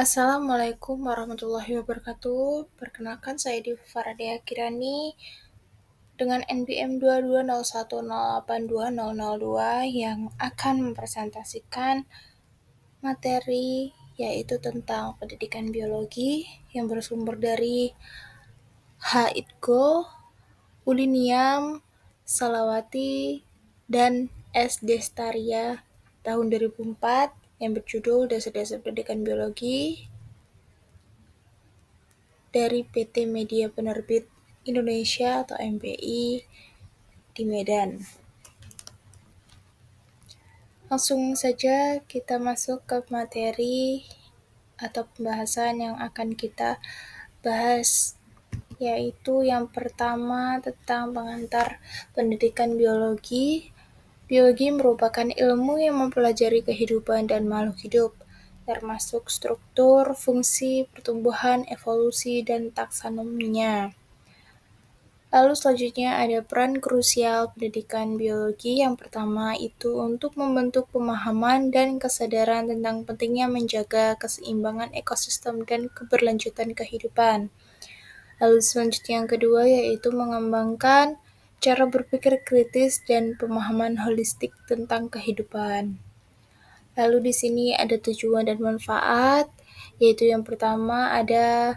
Assalamualaikum warahmatullahi wabarakatuh. Perkenalkan saya Diva Faradea Kirani dengan NPM 2201082002 yang akan mempresentasikan materi yaitu tentang pendidikan biologi yang bersumber dari H.Itgo, Uliniam, Salawati, dan S. Destaria tahun 2004 yang berjudul Dasar-Dasar Pendidikan Biologi dari PT Media Penerbit Indonesia atau MPI di Medan. Langsung saja kita masuk ke materi atau pembahasan yang akan kita bahas, yaitu yang pertama tentang pengantar pendidikan biologi. Biologi merupakan ilmu yang mempelajari kehidupan dan makhluk hidup, termasuk struktur, fungsi, pertumbuhan, evolusi, dan taksonominya. Lalu selanjutnya ada peran krusial pendidikan biologi. Yang pertama itu untuk membentuk pemahaman dan kesadaran tentang pentingnya menjaga keseimbangan ekosistem dan keberlanjutan kehidupan. Lalu selanjutnya yang kedua yaitu mengembangkan cara berpikir kritis dan pemahaman holistik tentang kehidupan. Lalu di sini ada tujuan dan manfaat, yaitu yang pertama ada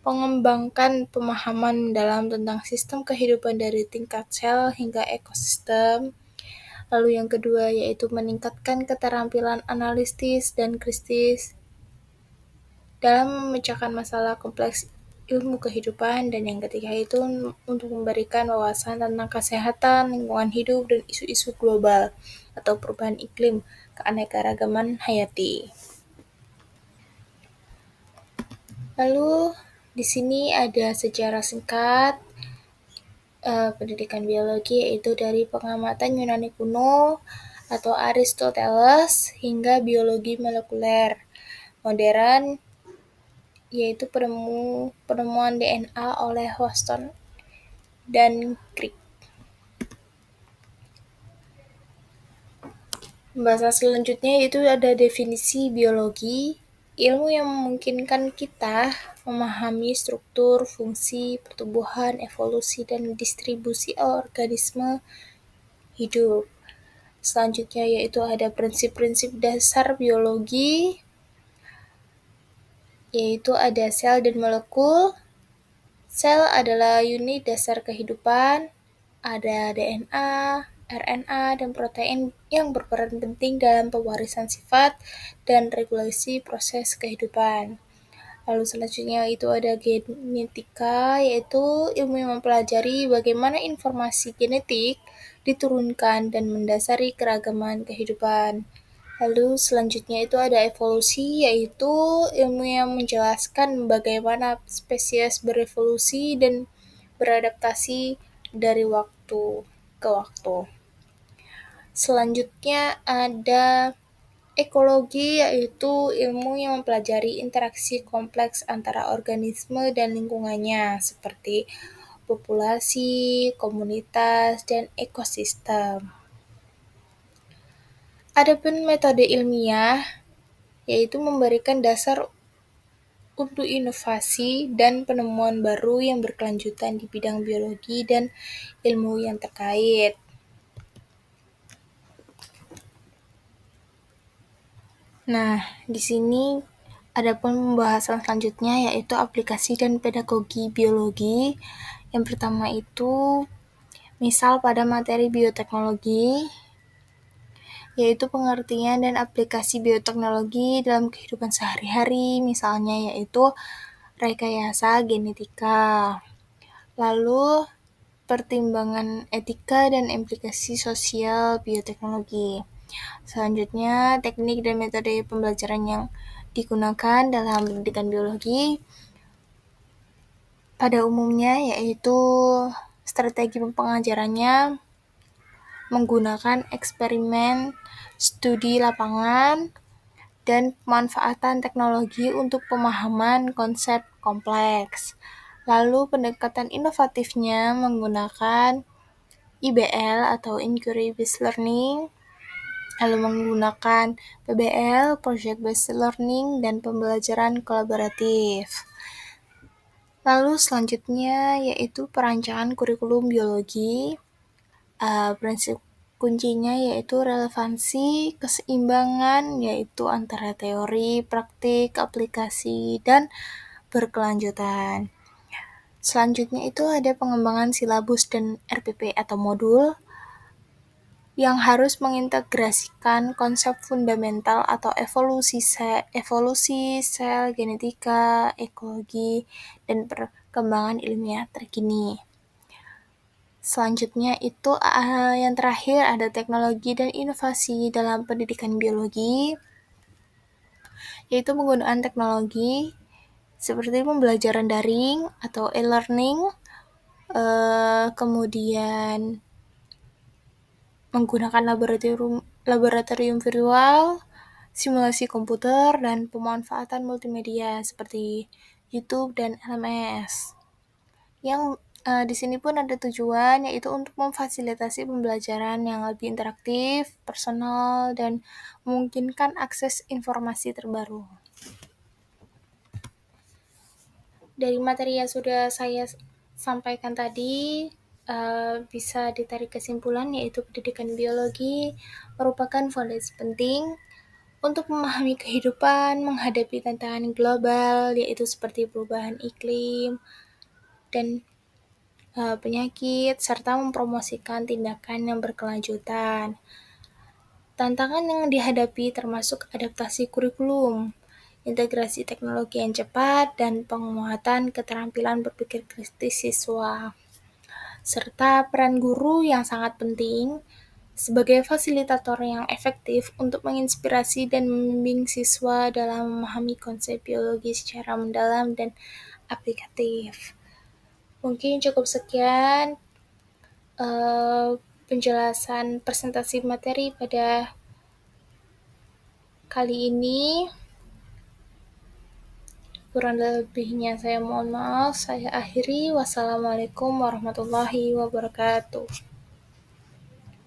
mengembangkan pemahaman dalam tentang sistem kehidupan dari tingkat sel hingga ekosistem. Lalu yang kedua yaitu meningkatkan keterampilan analitis dan kritis dalam memecahkan masalah kompleks ilmu kehidupan. Dan yang ketiga itu untuk memberikan wawasan tentang kesehatan, lingkungan hidup, dan isu-isu global atau perubahan iklim, keanekaragaman hayati. Lalu di sini ada sejarah singkat pendidikan biologi, yaitu dari pengamatan Yunani kuno atau Aristoteles hingga biologi molekuler modern, yaitu penemuan DNA oleh Watson dan Crick. Pembahasan selanjutnya itu ada definisi biologi, ilmu yang memungkinkan kita memahami struktur, fungsi, pertumbuhan, evolusi, dan distribusi organisme hidup. Selanjutnya yaitu ada prinsip-prinsip dasar biologi, yaitu ada sel dan molekul. Sel adalah unit dasar kehidupan, ada DNA, RNA, dan protein yang berperan penting dalam pewarisan sifat dan regulasi proses kehidupan. Lalu selanjutnya itu ada genetika, yaitu ilmu yang mempelajari bagaimana informasi genetik diturunkan dan mendasari keragaman kehidupan. Lalu selanjutnya itu ada evolusi, yaitu ilmu yang menjelaskan bagaimana spesies berevolusi dan beradaptasi dari waktu ke waktu. Selanjutnya ada ekologi, yaitu ilmu yang mempelajari interaksi kompleks antara organisme dan lingkungannya, seperti populasi, komunitas, dan ekosistem. Adapun metode ilmiah, yaitu memberikan dasar untuk inovasi dan penemuan baru yang berkelanjutan di bidang biologi dan ilmu yang terkait. Nah, di sini ada pembahasan selanjutnya yaitu aplikasi dan pedagogi biologi. Yang pertama itu misal pada materi bioteknologi, yaitu pengertian dan aplikasi bioteknologi dalam kehidupan sehari-hari, misalnya yaitu rekayasa genetika. Lalu pertimbangan etika dan implikasi sosial bioteknologi. Selanjutnya, teknik dan metode pembelajaran yang digunakan dalam pendidikan biologi pada umumnya yaitu strategi pengajarannya menggunakan eksperimen, studi lapangan, dan pemanfaatan teknologi untuk pemahaman konsep kompleks. Lalu pendekatan inovatifnya menggunakan IBL atau Inquiry Based Learning lalu menggunakan PBL, Project Based Learning, dan pembelajaran kolaboratif. Lalu selanjutnya yaitu perancangan kurikulum biologi. Prinsip kuncinya yaitu relevansi, keseimbangan, yaitu antara teori, praktik, aplikasi, dan berkelanjutan. Selanjutnya itu ada pengembangan silabus dan RPP atau modul yang harus mengintegrasikan konsep fundamental atau evolusi sel, genetika, ekologi, dan perkembangan ilmiah terkini. Selanjutnya itu yang terakhir ada teknologi dan inovasi dalam pendidikan biologi, yaitu penggunaan teknologi seperti pembelajaran daring atau e-learning, kemudian menggunakan laboratorium virtual, simulasi komputer, dan pemanfaatan multimedia seperti YouTube dan LMS. Yang di sini pun ada tujuan, yaitu untuk memfasilitasi pembelajaran yang lebih interaktif, personal, dan memungkinkan akses informasi terbaru. Dari materi yang sudah saya sampaikan tadi, bisa ditarik kesimpulan yaitu pendidikan biologi merupakan fondasi penting untuk memahami kehidupan, menghadapi tantangan global, yaitu seperti perubahan iklim dan penyakit, serta mempromosikan tindakan yang berkelanjutan. Tantangan yang dihadapi termasuk adaptasi kurikulum, integrasi teknologi yang cepat, dan penguatan keterampilan berpikir kritis siswa, serta peran guru yang sangat penting sebagai fasilitator yang efektif untuk menginspirasi dan membimbing siswa dalam memahami konsep biologi secara mendalam dan aplikatif. Mungkin cukup sekian penjelasan presentasi materi pada kali ini. Kurang lebihnya saya mohon maaf. Saya akhiri. Wassalamualaikum warahmatullahi wabarakatuh.